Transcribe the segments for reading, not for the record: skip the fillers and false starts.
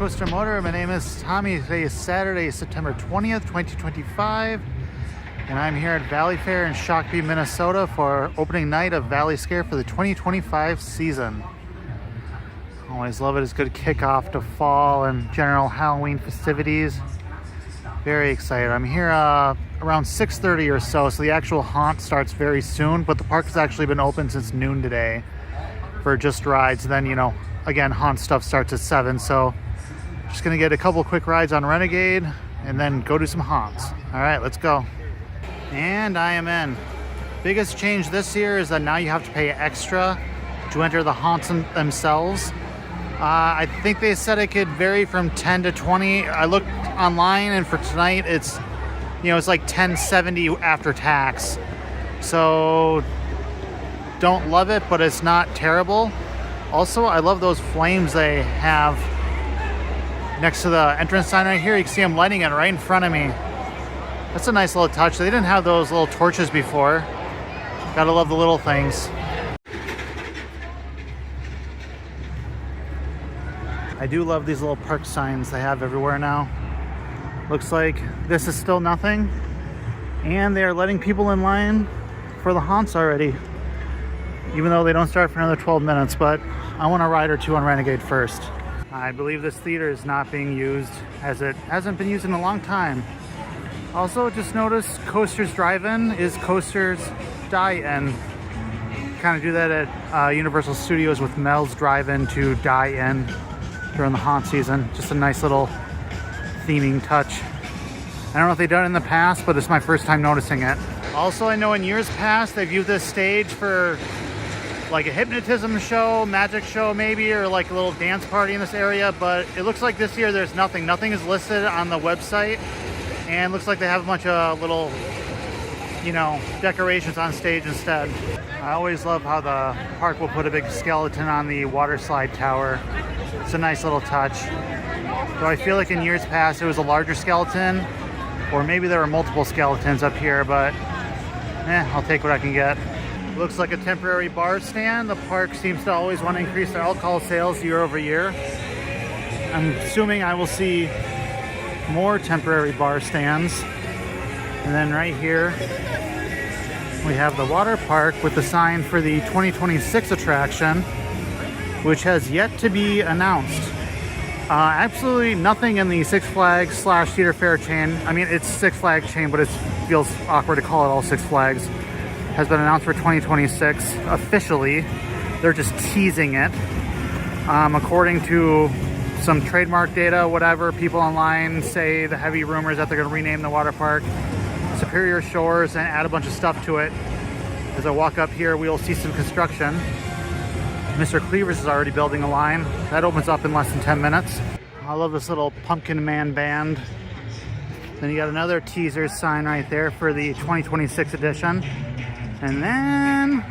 Coaster Motor. My name is Tommy. Today is Saturday, September 20th, 2025, and I'm here at ValleyScare in Shakopee, Minnesota for opening night of ValleyScare for the 2025 season. Always love it. It's a good kickoff to fall and general Halloween festivities. Very excited. I'm here around 6:30 or so the actual haunt starts very soon, but the park has actually been open since noon today for just rides. Then, you know, again, haunt stuff starts at 7, so just gonna get a couple quick rides on Renegade and then go do some haunts. All right, let's go. And I am in. Biggest change this year is that now you have to pay extra to enter the haunts themselves. I think they said it could vary from 10 to 20. I looked online, and for tonight it's, you know, it's like $10.70 after tax. So don't love it, but it's not terrible. Also, I love those flames they have next to the entrance sign right here. You can see them lighting it right in front of me. That's a nice little touch. They didn't have those little torches before. Gotta love the little things. I do love these little park signs they have everywhere now. Looks like this is still nothing, and they are letting people in line for the haunts already, even though they don't start for another 12 minutes, but I want a ride or two on Renegade first. I believe this theater is not being used, as it hasn't been used in a long time. Also, just noticed Coasters Drive-In is Coasters Die-In. Kind of do that at Universal Studios with Mel's Drive-In to Die-In during the haunt season. Just a nice little theming touch. I don't know if they've done it in the past, but it's my first time noticing it. Also, I know in years past they've used this stage for like a hypnotism show, magic show maybe, or like a little dance party in this area, but it looks like this year there's nothing. Nothing is listed on the website, and looks like they have a bunch of little, you know, decorations on stage instead. I always love how the park will put a big skeleton on the water slide tower. It's a nice little touch. So I feel like in years past it was a larger skeleton, or maybe there were multiple skeletons up here, but I'll take what I can get. Looks like a temporary bar stand. The park seems to always want to increase their alcohol sales year over year. I'm assuming I will see more temporary bar stands. And then right here we have the water park with the sign for the 2026 attraction, which has yet to be announced. Absolutely nothing in the Six Flags / Cedar Fair chain. I mean, it's Six Flags chain, but it feels awkward to call it all Six Flags. Has been announced for 2026 officially. They're just teasing it. According to some trademark data, whatever, people online say the heavy rumors that they're going to rename the water park Superior Shores and add a bunch of stuff to it. As I walk up here, we will see some construction. Mr. Cleavers is already building a line. That opens up in less than 10 minutes. I love this little Pumpkin Man band. Then you got another teaser sign right there for the 2026 edition. And then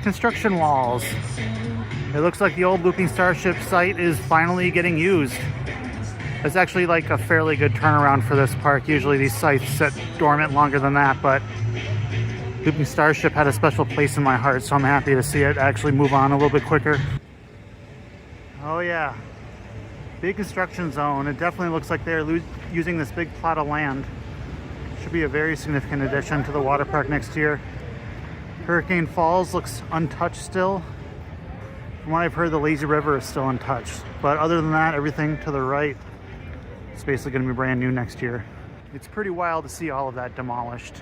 construction walls. It looks like the old Looping Starship site is finally getting used. It's actually like a fairly good turnaround for this park. Usually these sites sit dormant longer than that, but Looping Starship had a special place in my heart, so I'm happy to see it actually move on a little bit quicker. Oh yeah, big construction zone. It definitely looks like they're using this big plot of land. Should be a very significant addition to the water park next year. Hurricane Falls looks untouched still. From what I've heard, the Lazy River is still untouched. But other than that, everything to the right is basically going to be brand new next year. It's pretty wild to see all of that demolished.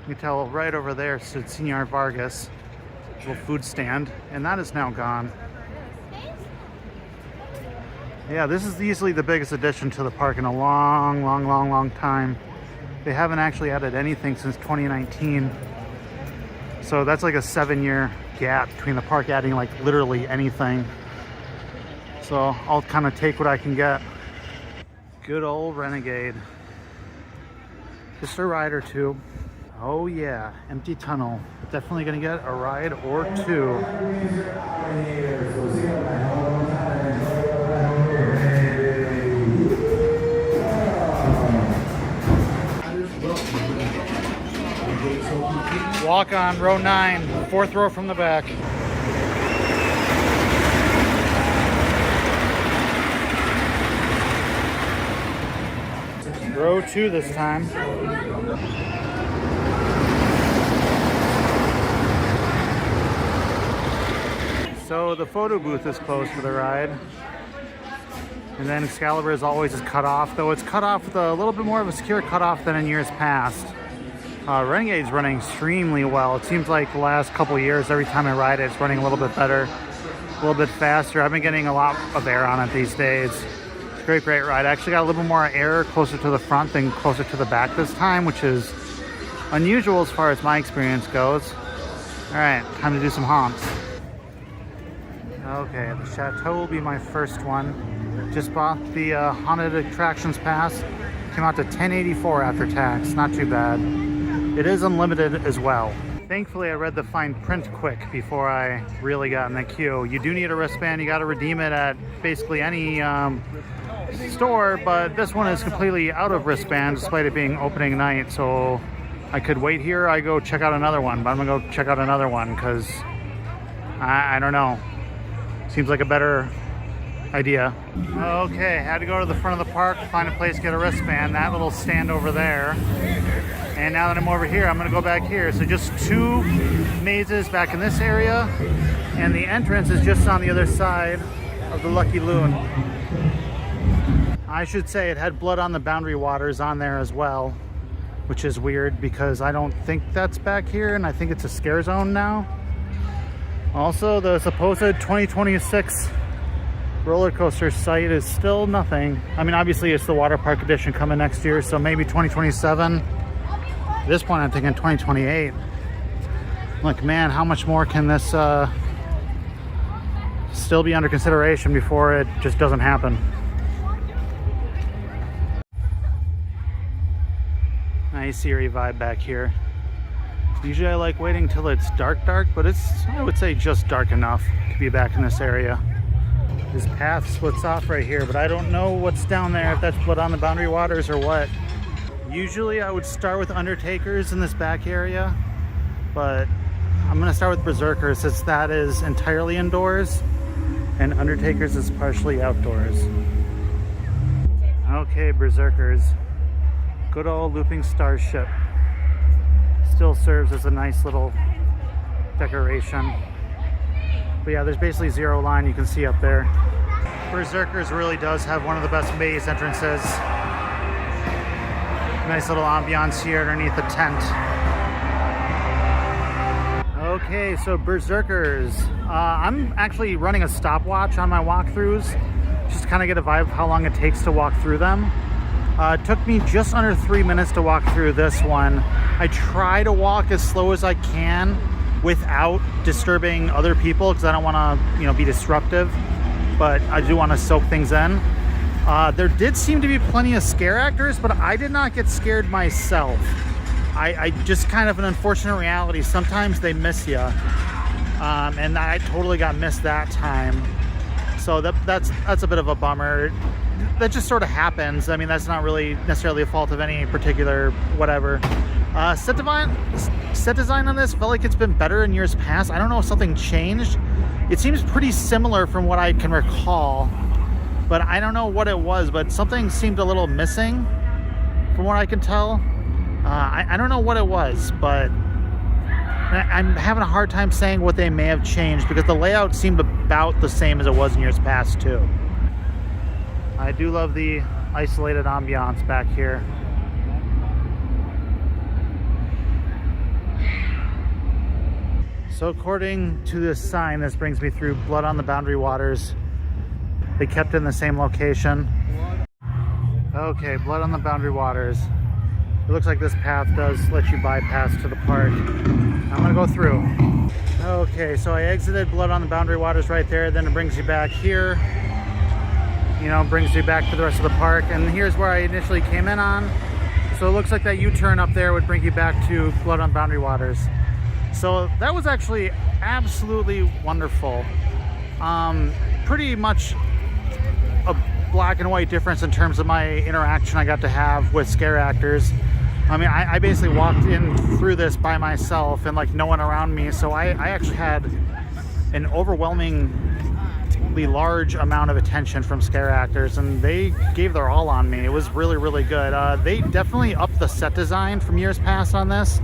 You can tell right over there stood Senor Vargas, little food stand, and that is now gone. Yeah, this is easily the biggest addition to the park in a long time. They haven't actually added anything since 2019. So that's like a 7-year gap between the park adding like literally anything. So I'll kind of take what I can get. Good old Renegade. Just a ride or two. Oh yeah, empty tunnel. Definitely gonna get a ride or two. Walk on row 9, 4th row from the back. Row 2 this time. So the photo booth is closed for the ride. And then Excalibur, as always, is cut off, though it's cut off with a little bit more of a secure cutoff than in years past. Renegade's running extremely well. It seems like the last couple years, every time I ride it, it's running a little bit better, a little bit faster. I've been getting a lot of air on it these days. It's a great, great ride. I actually got a little bit more air closer to the front than closer to the back this time, which is unusual as far as my experience goes. All right, time to do some haunts. Okay, the Chateau will be my first one. Just bought the Haunted Attractions Pass. Came out to $10.84 after tax, not too bad. It is unlimited as well. Thankfully, I read the fine print quick before I really got in the queue. You do need a wristband. You got to redeem it at basically any store, but this one is completely out of wristband despite it being opening night. So I could wait here. I go check out another one, but I'm gonna go check out another one because I don't know. Seems like a better idea. Okay, had to go to the front of the park, find a place, get a wristband. That little stand over there. And now that I'm over here, I'm gonna go back here. So just 2 mazes back in this area, and the entrance is just on the other side of the Lucky Loon. I should say it had Blood on the Boundary Waters on there as well, which is weird because I don't think that's back here, and I think it's a scare zone now. Also, the supposed 2026 roller coaster site is still nothing. I mean, obviously it's the water park edition coming next year, so maybe 2027. At this point, I'm thinking 2028. Like, man, how much more can this still be under consideration before it just doesn't happen? Nice eerie vibe back here. Usually I like waiting till it's dark, but it's, I would say, just dark enough to be back in this area. This path splits off right here, but I don't know what's down there, if that's Blood on the Boundary Waters or what. Usually I would start with Undertakers in this back area, but I'm gonna start with Berserkers since that is entirely indoors and Undertakers is partially outdoors. Okay, Berserkers. Good old looping starship. Still serves as a nice little decoration. But yeah, there's basically zero line you can see up there. Berserkers really does have one of the best maze entrances. Nice little ambiance here underneath the tent. Okay, so Berserkers. I'm actually running a stopwatch on my walkthroughs, just to kind of get a vibe of how long it takes to walk through them. It took me just under 3 minutes to walk through this one. I try to walk as slow as I can without disturbing other people because I don't want to, be disruptive, but I do want to soak things in. There did seem to be plenty of scare actors, but I did not get scared myself. I just kind of an unfortunate reality. Sometimes they miss you, and I totally got missed that time. So that's a bit of a bummer. That just sort of happens. I mean, that's not really necessarily a fault of any particular whatever. Set design on this felt like it's been better in years past. I don't know if something changed. It seems pretty similar from what I can recall, but I don't know what it was, but something seemed a little missing from what I can tell. I don't know what it was, but I'm having a hard time saying what they may have changed because the layout seemed about the same as it was in years past too. I do love the isolated ambiance back here. So according to this sign, this brings me through Blood on the Boundary Waters. They kept it in the same location. Okay, Blood on the Boundary Waters. It looks like this path does let you bypass to the park. I'm gonna go through. Okay, so I exited Blood on the Boundary Waters right there, then it brings you back here. Brings you back to the rest of the park, and here's where I initially came in on. So it looks like that U-turn up there would bring you back to Blood on Boundary Waters. So that was actually absolutely wonderful. Pretty much a black and white difference in terms of my interaction I got to have with scare actors. I mean, I basically walked in through this by myself and like no one around me, so I actually had an overwhelming the large amount of attention from scare actors, and they gave their all on me. It was really, really good. They definitely upped the set design from years past on this.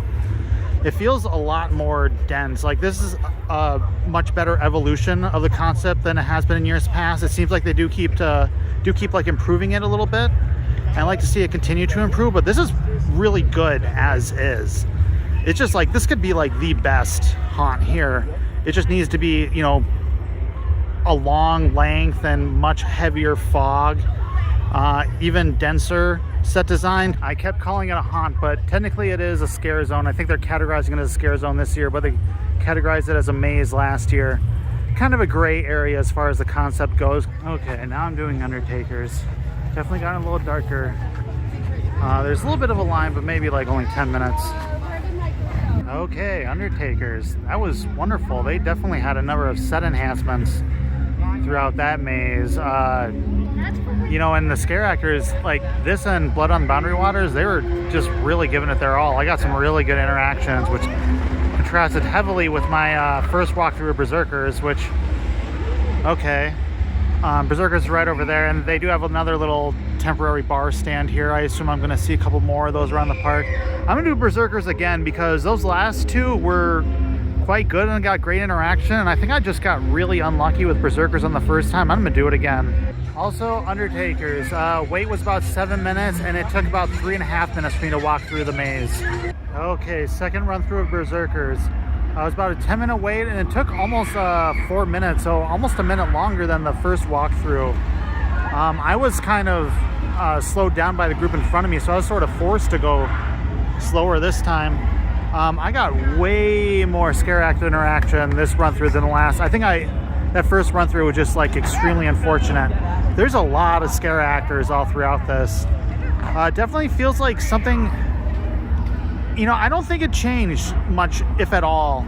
It feels a lot more dense. Like, this is a much better evolution of the concept than it has been in years past. It seems like they do keep like improving it a little bit. I like to see it continue to improve, but this is really good as is. It's just like, this could be like the best haunt here. It just needs to be, you know, a long length and much heavier fog, even denser set design. I kept calling it a haunt, but technically it is a scare zone. I think they're categorizing it as a scare zone this year, but they categorized it as a maze last year. Kind of a gray area as far as the concept goes. Okay, now I'm doing Undertakers. Definitely gotten a little darker. There's a little bit of a line, but maybe like only 10 minutes. Okay, Undertakers. That was wonderful. They definitely had a number of set enhancements throughout that maze. You know, and the scare actors, like this and Blood on Boundary Waters, they were just really giving it their all. I got some really good interactions, which contrasted heavily with my first walkthrough of Berserkers, which, okay. Berserkers right over there, and they do have another little temporary bar stand here. I assume I'm going to see a couple more of those around the park. I'm going to do Berserkers again because those last two were quite good and got great interaction, and I think I just got really unlucky with Berserkers on the first time. I'm going to do it again. Also, Undertakers. Wait was about 7 minutes, and it took about 3.5 minutes for me to walk through the maze. Okay, second run through of Berserkers. It was about a 10-minute wait, and it took almost 4 minutes, so almost a minute longer than the first walkthrough. I was kind of slowed down by the group in front of me, so I was sort of forced to go slower this time. I got way more scare actor interaction this run through than the last. I think that first run through was just like extremely unfortunate. There's a lot of scare actors all throughout this. Definitely feels like something. You know, I don't think it changed much, if at all,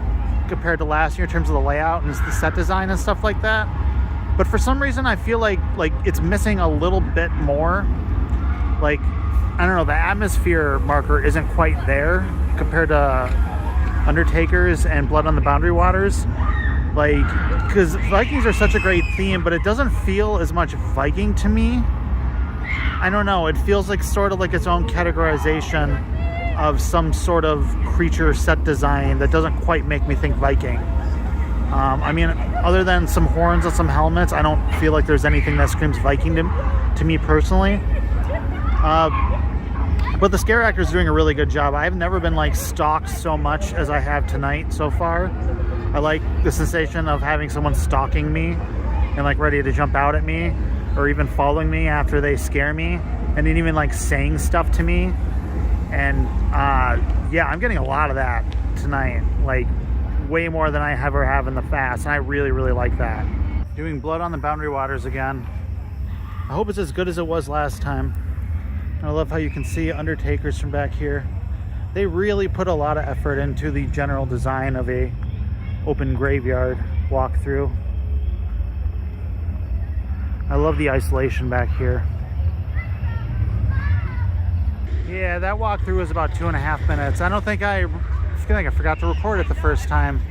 compared to last year in terms of the layout and the set design and stuff like that. But for some reason, I feel like it's missing a little bit more. Like, I don't know, the atmosphere marker isn't quite there compared to Undertakers and Blood on the Boundary Waters. Like, because Vikings are such a great theme, but it doesn't feel as much Viking to me. I don't know, it feels like sort of like its own categorization of some sort of creature set design that doesn't quite make me think Viking. I mean, other than some horns and some helmets, I don't feel like there's anything that screams Viking to me personally. But the scare actor is doing a really good job. I've never been like stalked so much as I have tonight so far. I like the sensation of having someone stalking me and like ready to jump out at me, or even following me after they scare me, and then even like saying stuff to me. And yeah, I'm getting a lot of that tonight, like way more than I ever have in the past, and I really, really like that. Doing Blood on the Boundary Waters again. I hope it's as good as it was last time. I love how you can see Undertakers from back here. They really put a lot of effort into the general design of a open graveyard walkthrough. I love the isolation back here. Yeah, that walkthrough was about 2.5 minutes. I think I forgot to record it the first time.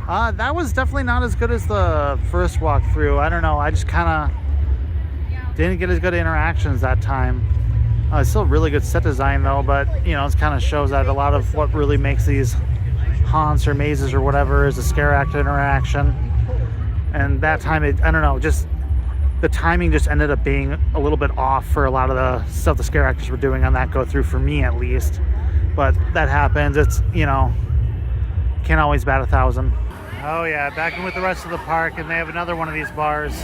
That was definitely not as good as the first walkthrough. I don't know, I just kind of didn't get as good interactions that time. It's still really good set design though, but you know, it kind of shows that a lot of what really makes these haunts or mazes or whatever is a scare actor interaction. And that time, I don't know, just the timing just ended up being a little bit off for a lot of the stuff the scare actors were doing on that go through, for me at least. But that happens. It's, you know, can't always bat 1,000. Oh yeah, back in with the rest of the park, and they have another one of these bars.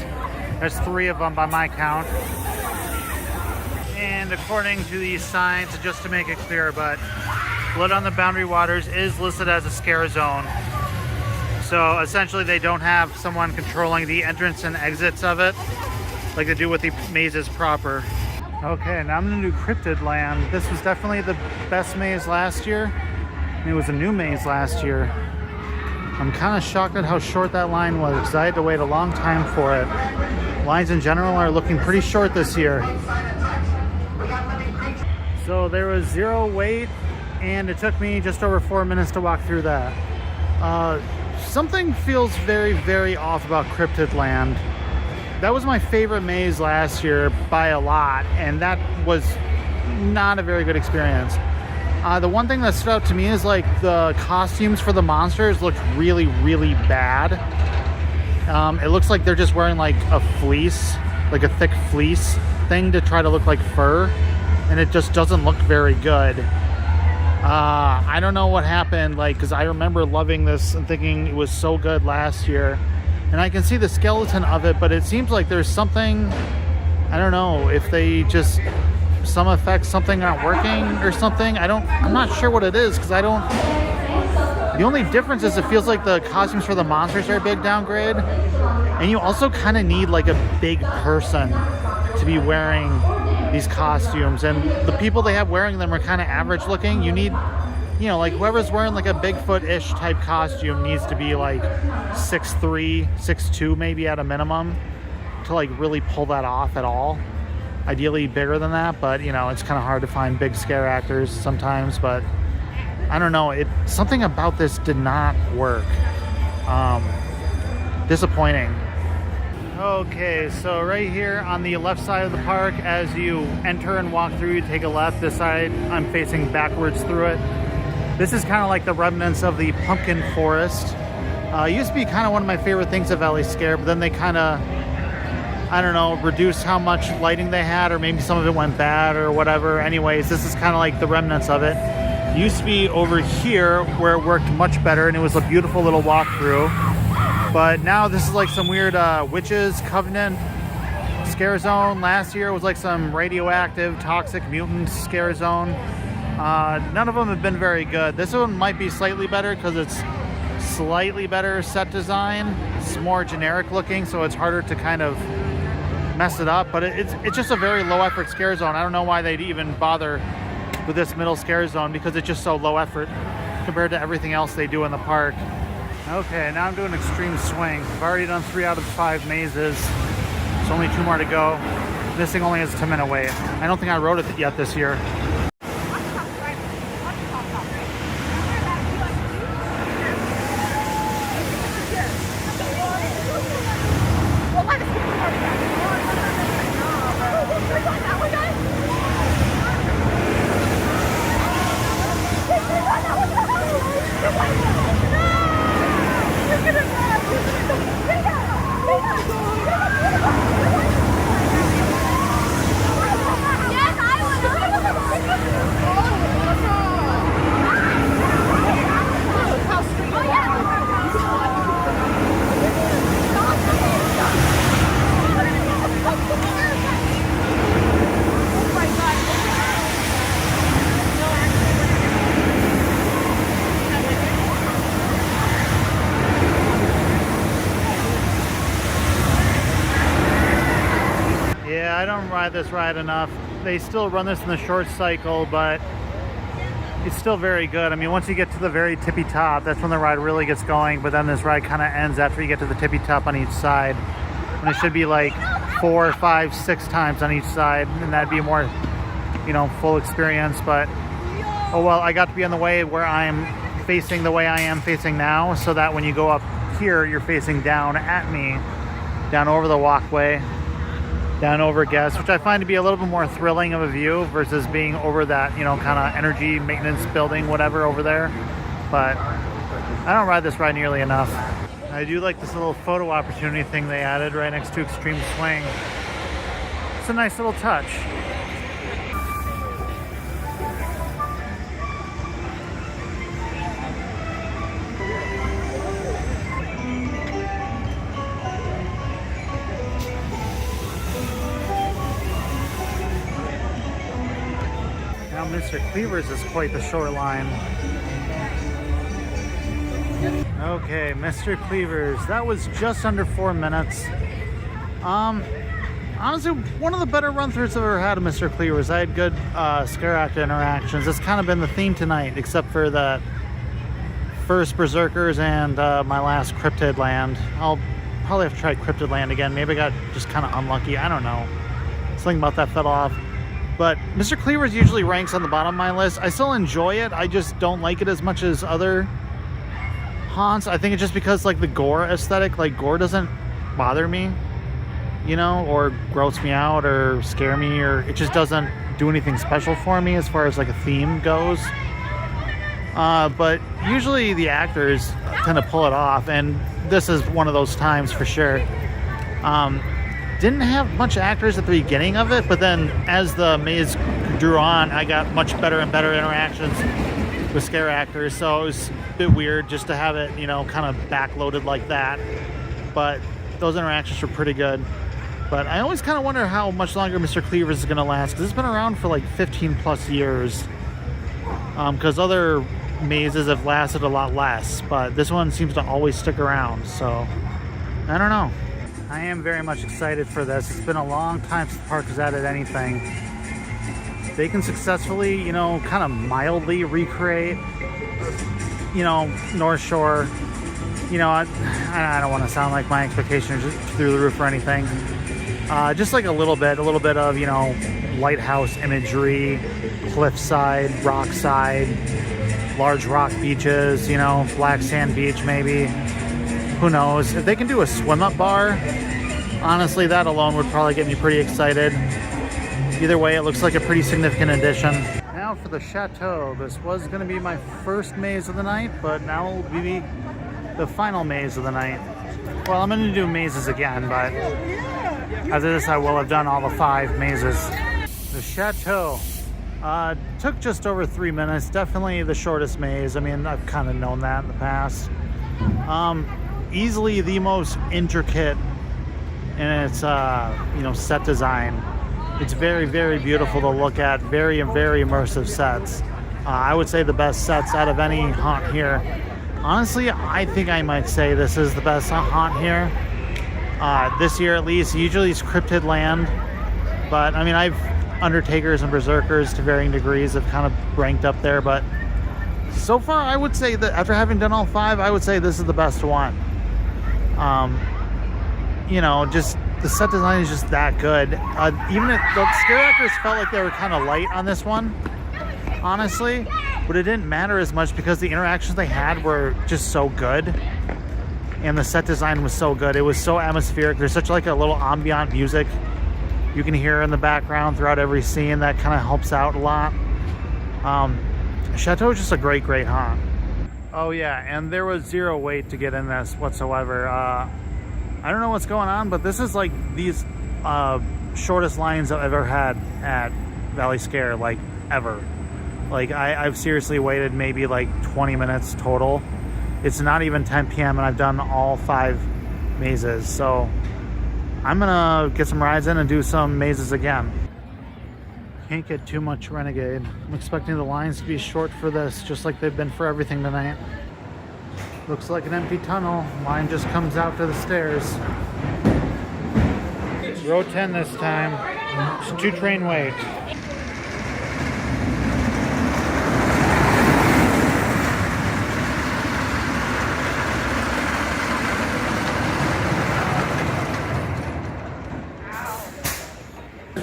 There's 3 of them by my count. And according to these signs, just to make it clear, but Blood on the Boundary Waters is listed as a scare zone. So essentially they don't have someone controlling the entrance and exits of it like they do with the mazes proper. Okay, now I'm gonna do Cryptid Land. This was definitely the best maze last year. And it was a new maze last year. I'm kind of shocked at how short that line was because I had to wait a long time for it. Lines in general are looking pretty short this year. So there was 0 wait, and it took me just over 4 minutes to walk through that. Something feels very, very off about Cryptid Land. that was my favorite maze last year by a lot, and that was not a very good experience. The one thing that stood out to me is like the costumes for the monsters looked really, really bad. It looks like they're just wearing like a fleece, like a thick fleece thing to try to look like fur, and it just doesn't look very good. I don't know what happened, like, because I remember loving this and thinking it was so good last year, and I can see the skeleton of it, but it seems like there's something, I don't know if they just, some effects, something aren't working or something. I'm not sure what it is, because the only difference is it feels like the costumes for the monsters are a big downgrade, and you also kind of need like a big person to be wearing these costumes, and the people they have wearing them are kind of average looking. You need, you know, like whoever's wearing like a Bigfoot-ish type costume needs to be like 6'3", 6'2", maybe at a minimum, to like really pull that off at all. Ideally bigger than that, but you know, it's kind of hard to find big scare actors sometimes. But I don't know, something about this did not work. Disappointing. Okay, so right here on the left side of the park, as you enter and walk through, you take a left. This side, I'm facing backwards through it. This is kind of like the remnants of the pumpkin forest. It used to be kind of one of my favorite things at ValleyScare, but then they kind of, I don't know, reduced how much lighting they had, or maybe some of it went bad or whatever. Anyways, this is kind of like the remnants of it. It used to be over here where it worked much better, and it was a beautiful little walkthrough. But now this is like some weird witches covenant scare zone. Last year was like some radioactive toxic mutant scare zone. None of them have been very good. This one might be slightly better because it's slightly better set design. It's more generic looking, so it's harder to kind of mess it up. But it's just a very low effort scare zone. I don't know why they'd even bother with this middle scare zone, because it's just so low effort compared to everything else they do in the park. Okay, now I'm doing Xtreme swing. I've already done 3 out of 5 mazes. There's only 2 more to go. This thing only has a 10-minute wait. I don't think I rode it yet this year. I don't ride this ride enough. They still run this in the short cycle, but it's still very good. I mean, once you get to the very tippy top, that's when the ride really gets going, but then this ride kind of ends after you get to the tippy top on each side. And it should be like 4, 5, 6 times on each side, and that'd be a more, you know, full experience. But oh well, I got to be on the way where I'm facing the way I am facing now, so that when you go up here, you're facing down at me, down over the walkway, down over guests, which I find to be a little bit more thrilling of a view versus being over that, you know, kind of energy maintenance building, whatever, over there. But I don't ride this ride nearly enough. I do like this little photo opportunity thing they added right next to Xtreme Swing. It's a nice little touch. Mr. Cleavers is quite the shoreline. Okay, Mr. Cleavers. That was just under 4 minutes. Honestly, one of the better run-throughs I've ever had of Mr. Cleavers. I had good scare actor interactions. It's kind of been the theme tonight, except for the first Berserkers and my last Cryptid Land. I'll probably have to try Cryptid Land again. Maybe I got just kind of unlucky. I don't know. Something about that fell off. But Mr. Cleavers usually ranks on the bottom of my list. I still enjoy it. I just don't like it as much as other haunts. I think it's just because like the gore aesthetic, like gore doesn't bother me. you know, or gross me out or scare me, or it just doesn't do anything special for me as far as like a theme goes. But usually the actors tend to pull it off, and this is one of those times for sure. Didn't have much actors at the beginning of it, but then as the maze drew on, I got much better and better interactions with scare actors, so it was a bit weird just to have it, you know, kind of backloaded like that. But those interactions were pretty good. But I always kind of wonder how much longer Mr. Cleavers is going to last, because it's been around for like 15 plus years. Because other mazes have lasted a lot less, but this one seems to always stick around, so I don't know. I am very much excited for this. It's been a long time since the park has added anything. They can successfully, you know, kind of mildly recreate, you know, North Shore. You know, I don't want to sound like my expectations are just through the roof or anything. Just like a little bit of, you know, lighthouse imagery, cliffside, rockside, large rock beaches, you know, black sand beach maybe. Who knows? If they can do a swim-up bar, honestly, that alone would probably get me pretty excited. Either way, it looks like a pretty significant addition. Now for the Chateau. This was going to be my first maze of the night, but now will be the final maze of the night. Well, I'm going to do mazes again, but after this I will have done all the 5 mazes. The Chateau took just over 3 minutes. Definitely the shortest maze. I mean, I've kind of known that in the past. Easily the most intricate in its you know, set design. It's very, very beautiful to look at. Very, very immersive sets. I would say the best sets out of any haunt here. Honestly, I think I might say this is the best haunt here. This year at least. Usually it's Cryptid Land, but I mean, Undertakers and Berserkers to varying degrees have kind of ranked up there, but so far I would say that after having done all 5, I would say this is the best one. You know, just the set design is just that good. Even if the scare actors felt like they were kind of light on this one, honestly, but it didn't matter as much because the interactions they had were just so good, and the set design was so good. It was so atmospheric. There's such like a little ambient music you can hear in the background throughout every scene that kind of helps out a lot. Chateau is just a great haunt. Oh yeah, and there was 0 wait to get in this whatsoever. I don't know what's going on, but this is like these shortest lines I've ever had at ValleyScare, like ever. Like I've seriously waited maybe like 20 minutes total. It's not even 10 p.m. and I've done all 5 mazes, so I'm gonna get some rides in and do some mazes again. Can't get too much Renegade. I'm expecting the lines to be short for this, just like they've been for everything tonight. Looks like an empty tunnel. Line just comes out to the stairs. Row 10 this time. It's 2 train wait.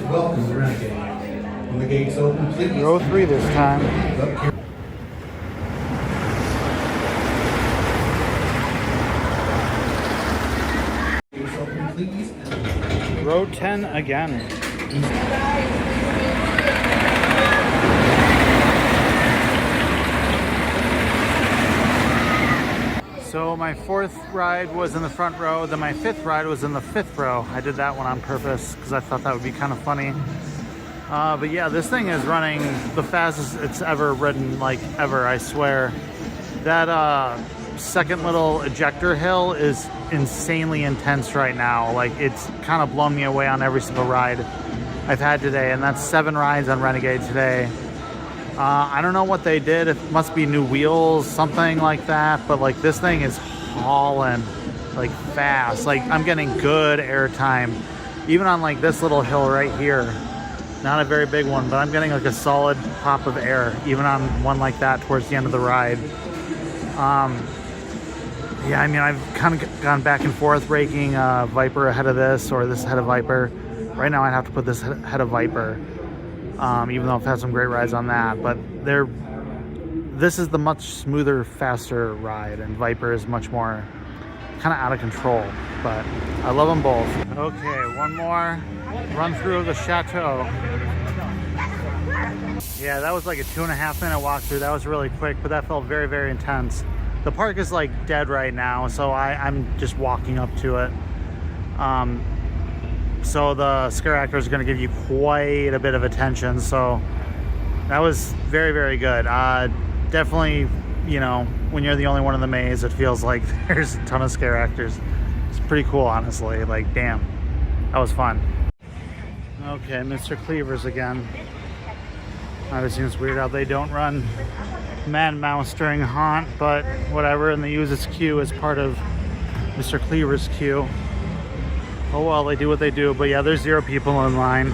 Welcome to Renegade. When the gates open, please. Row 3 this time. Gates open, please. Row 10 again. So my 4th ride was in the front row, then my 5th ride was in the 5th row. I did that one on purpose because I thought that would be kind of funny. But yeah, this thing is running the fastest it's ever ridden, like ever, I swear. That second little ejector hill is insanely intense right now. Like, it's kind of blown me away on every single ride I've had today, and that's 7 rides on Renegade today. I don't know what they did. It must be new wheels, something like that. But like, this thing is hauling like fast. Like, I'm getting good air time, even on like this little hill right here. Not a very big one, but I'm getting like a solid pop of air, even on one like that towards the end of the ride. Yeah, I mean, I've kind of gone back and forth raking Viper ahead of this or this ahead of Viper. Right now I'd have to put this ahead of Viper. Even though I've had some great rides on that, but this is the much smoother, faster ride, and Viper is much more kind of out of control, but I love them both. Okay, one more run through of the Chateau. Yeah, that was like a 2.5 minute walkthrough. That was really quick, but that felt very, very intense. The park is like dead right now, so I'm just walking up to it. So the scare actors are going to give you quite a bit of attention, so that was very, very good. Definitely, you know, when you're the only one in the maze, it feels like there's a ton of scare actors. It's pretty cool, honestly. Like, damn, that was fun. Okay, Mr. Cleavers again. Obviously, it's weird how they don't run Man Mouse during Haunt, but whatever, and they use its queue as part of Mr. Cleaver's queue. Oh well, they do what they do, but yeah, there's 0 people in line.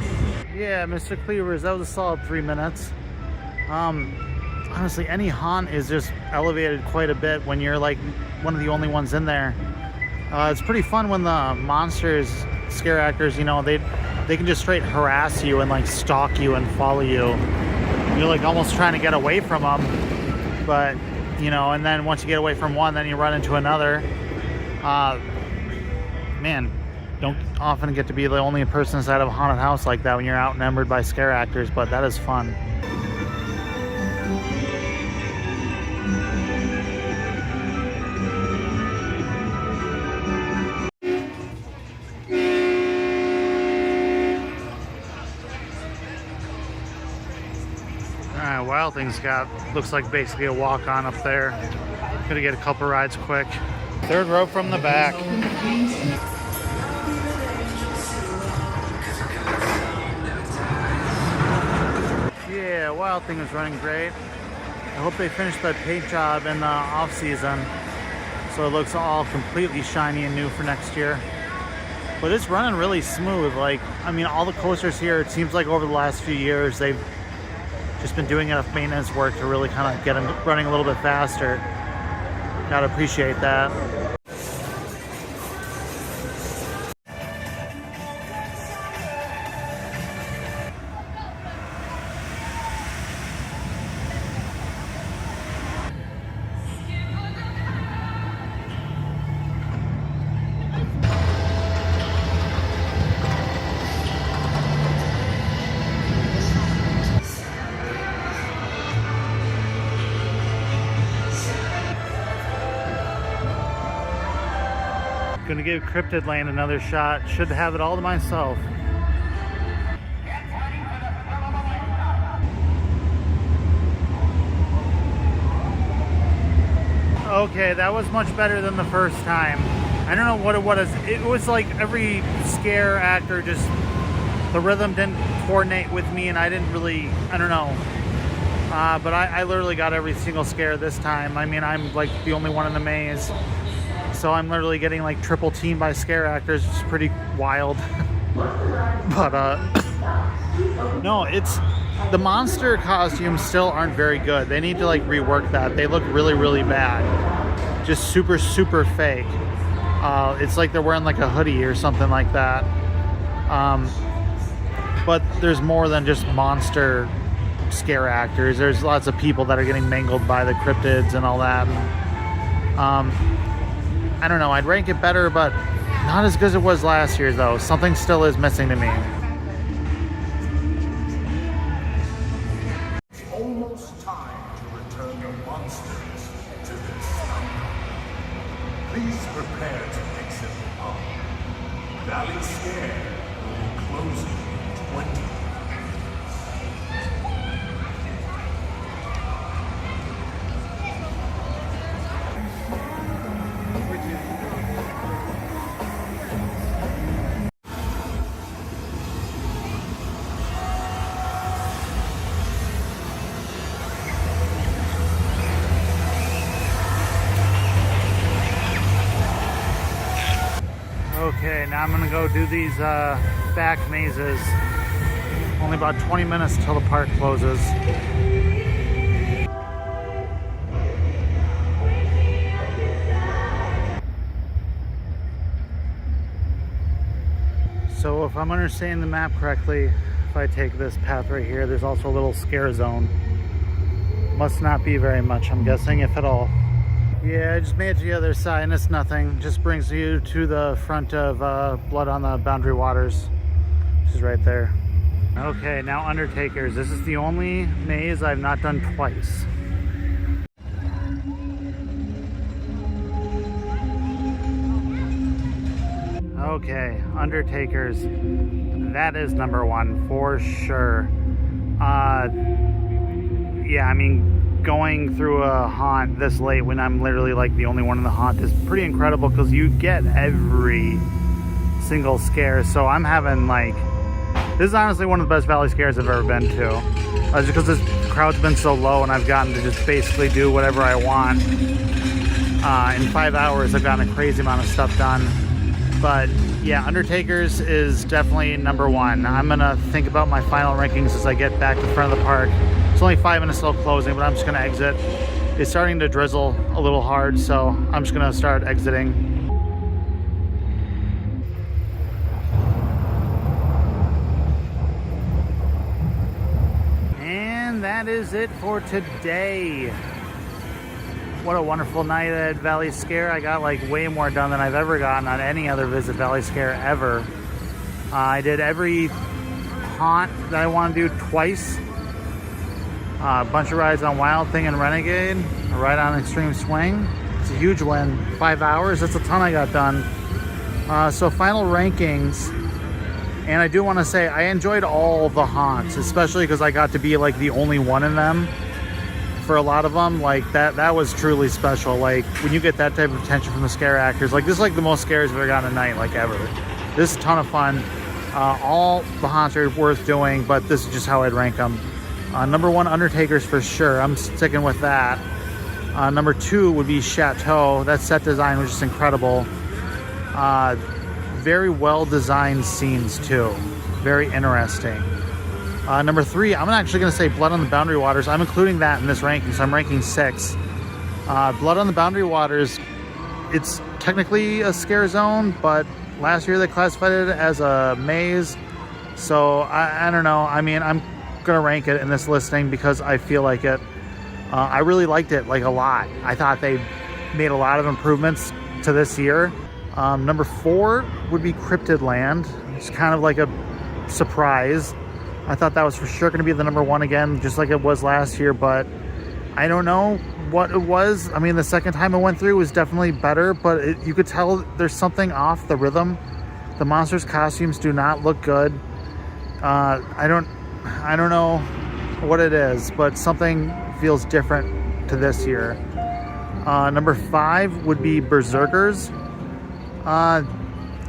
Yeah, Mr. Cleavers, that was a solid 3 minutes. Honestly, any haunt is just elevated quite a bit when you're like one of the only ones in there. It's pretty fun when the monsters, scare actors, you know, they can just straight harass you and like stalk you and follow you. You're like almost trying to get away from them, but you know, and then once you get away from one, then you run into another. Man, don't often get to be the only person inside of a haunted house like that when you're outnumbered by scare actors, but that is fun. Alright, Wild Things looks like basically a walk-on up there. Gonna get a couple rides quick. 3rd row from the back. Yeah, Wild Thing is running great. I hope they finish that paint job in the off-season so it looks all completely shiny and new for next year. But it's running really smooth. Like, I mean, all the coasters here, it seems like over the last few years they've just been doing enough maintenance work to really kind of get them running a little bit faster. Gotta appreciate that. Gonna give Cryptid Land another shot. Should have it all to myself. Okay, that was much better than the first time. I don't know what it was. It was like every scare actor just, the rhythm didn't coordinate with me and I didn't really, I don't know. But I literally got every single scare this time. I mean, I'm like the only one in the maze. So I'm literally getting like triple teamed by scare actors. It's pretty wild. But no, it's, the monster costumes still aren't very good. They need to like rework that. They look really, really bad. Just super, super fake. It's like they're wearing like a hoodie or something like that. But there's more than just monster scare actors. There's lots of people that are getting mangled by the cryptids and all that. I don't know, I'd rank it better, but not as good as it was last year though. Something still is missing to me. It's almost time to return the monsters to their slumber. Please prepare to exit the park. ValleyScare will be closing in 20 minutes. Okay, now I'm gonna go do these back mazes. Only about 20 minutes till the park closes. So if I'm understanding the map correctly, if I take this path right here, there's also a little scare zone. Must not be very much, I'm guessing, if at all. Yeah, I just made it to the other side and it's nothing. Just brings you to the front of Blood on the Boundary Waters, which is right there. Okay, now Undertakers. This is the only maze I've not done twice. Okay, Undertakers. That is number one for sure. Yeah, I mean, going through a haunt this late when I'm literally like the only one in the haunt is pretty incredible because you get every single scare. So I'm having like, this is honestly one of the best Valley Scares I've ever been to. Just because this crowd's been so low and I've gotten to just basically do whatever I want. In 5 hours, I've gotten a crazy amount of stuff done. But yeah, Undertakers is definitely number one. I'm gonna think about my final rankings as I get back to the front of the park. It's only 5 minutes till closing, but I'm just gonna exit. It's starting to drizzle a little hard, so I'm just gonna start exiting. And that is it for today. What a wonderful night at ValleyScare. I got like way more done than I've ever gotten on any other visit ValleyScare ever. I did every haunt that I want to do twice. A bunch of rides on Wild Thing and Renegade. A ride on Xtreme Swing. It's a huge win. 5 hours, that's a ton I got done. So final rankings. And I do want to say I enjoyed all the haunts, especially because I got to be like the only one in them. For a lot of them, like that was truly special. Like when you get that type of attention from the scare actors, like this is like the most scares I've ever gotten a night, like ever. This is a ton of fun. All the haunts are worth doing, but this is just how I'd rank them. Number one, Undertakers for sure. I'm sticking with that. Number two would be Chateau. That set design was just incredible. Very well designed scenes too. Very interesting. Number three, I'm actually going to say Blood on the Boundary Waters. I'm including that in this ranking, so I'm ranking 6. Blood on the Boundary Waters, it's technically a scare zone, but last year they classified it as a maze. So I don't know. I mean, I'm going to rank it in this listing because I feel like it. I really liked it like a lot. I thought they made a lot of improvements to this year. Number 4 would be Cryptid Land. It's kind of like a surprise. I thought that was for sure going to be the number 1 again, just like it was last year, but I don't know what it was. I mean, the second time I went through was definitely better, but you could tell there's something off the rhythm. The monsters' costumes do not look good. I don't know what it is, but something feels different to this year. Number 5 would be Berserkers.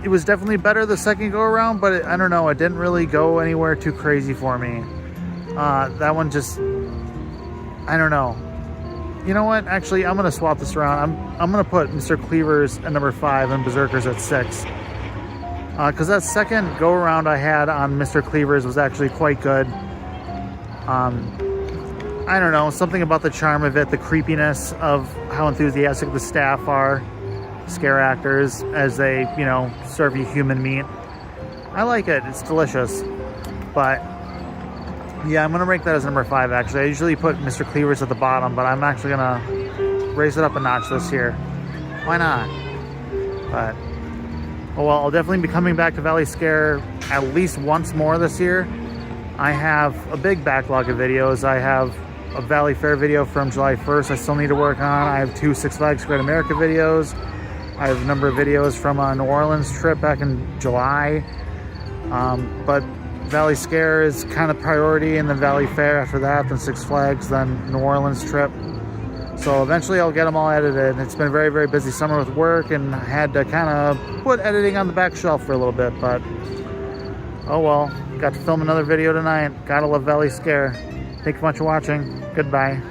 It was definitely better the second go around, but I don't know, it didn't really go anywhere too crazy for me. That one just, I don't know. You know what? Actually, I'm gonna swap this around. I'm gonna put Mr. Cleavers at number 5 and Berserkers at 6. Because that second go around I had on Mr. Cleavers was actually quite good. I don't know, something about the charm of it, the creepiness of how enthusiastic the staff are. Scare actors as they, you know, serve you human meat. I like it. It's delicious. But yeah, I'm gonna rank that as number 5 actually. I usually put Mr. Cleavers at the bottom, but I'm actually gonna raise it up a notch this year. Why not? But oh well, I'll definitely be coming back to ValleyScare at least once more this year. I have a big backlog of videos. I have a Valley Fair video from July 1st I still need to work on. I have 2 Six Flags Great America videos. I have a number of videos from a New Orleans trip back in July. But ValleyScare is kind of priority, and then Valley Fair after that, then Six Flags, then New Orleans trip. So eventually I'll get them all edited. It's been a very, very busy summer with work, and I had to kind of put editing on the back shelf for a little bit, but oh well. Got to film another video tonight. Gotta love ValleyScare. Thank you much for watching. Goodbye.